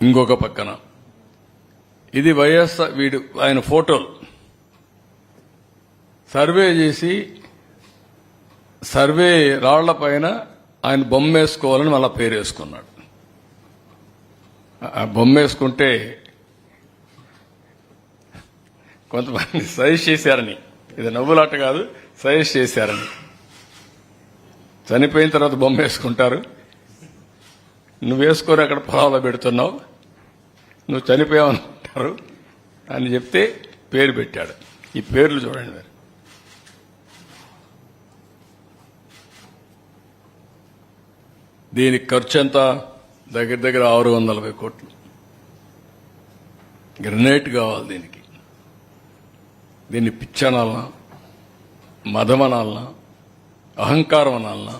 ఇంకొక పక్కన ఇది వైఎస్ఆర్ వీడు ఆయన ఫోటోలు సర్వే చేసి సర్వే రాళ్ల పైన ఆయన బొమ్మ వేసుకోవాలని మళ్ళా పేరు వేసుకున్నాడు. ఆ బొమ్మ వేసుకుంటే కొంతమంది సజెస్ట్ చేశారని, ఇది నవ్వులాట కాదు, సజెస్ట్ చేశారని. చనిపోయిన తర్వాత బొమ్మ వేసుకుంటారు, నువ్వు వేసుకొని అక్కడ పొలాల్లో పెడుతున్నావు, నువ్వు చనిపోయావనుకుంటారు అని చెప్తే పేరు పెట్టాడు. ఈ పేర్లు చూడండి మీరు. దీనికి ఖర్చు ఎంత? దగ్గర దగ్గర 640 కోట్లు. గ్రనైట్ కావాలి దీనికి. దీన్ని పిచ్చనాలనా, మదమనాలనా, అహంకారం అనాలనా,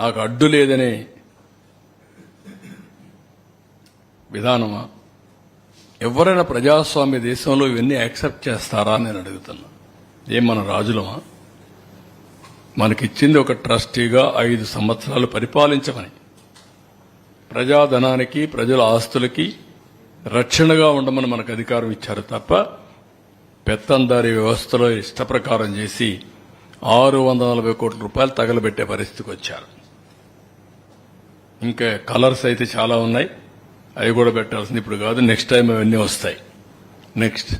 నాకు అడ్డు లేదనే విధానమా? ఎవరైనా ప్రజాస్వామ్య దేశంలో ఇవన్నీ యాక్సెప్ట్ చేస్తారా అని నేను అడుగుతున్నా. ఏం మన రాజులమా? మనకిచ్చింది ఒక ట్రస్టీగా 5 సంవత్సరాలు పరిపాలించమని, ప్రజాధనానికి ప్రజల ఆస్తులకి రక్షణగా ఉండమని మనకు అధికారం ఇచ్చారు తప్ప పెత్తందారీ వ్యవస్థలో ఇష్టప్రకారం చేసి 640 కోట్ల రూపాయలు తగలబెట్టే పరిస్థితికి వచ్చారు. ఇంకా కలర్స్ అయితే చాలా ఉన్నాయి, అవి కూడా పెట్టాల్సింది ఇప్పుడు కాదు, నెక్స్ట్ టైం అవన్నీ వస్తాయి. నెక్స్ట్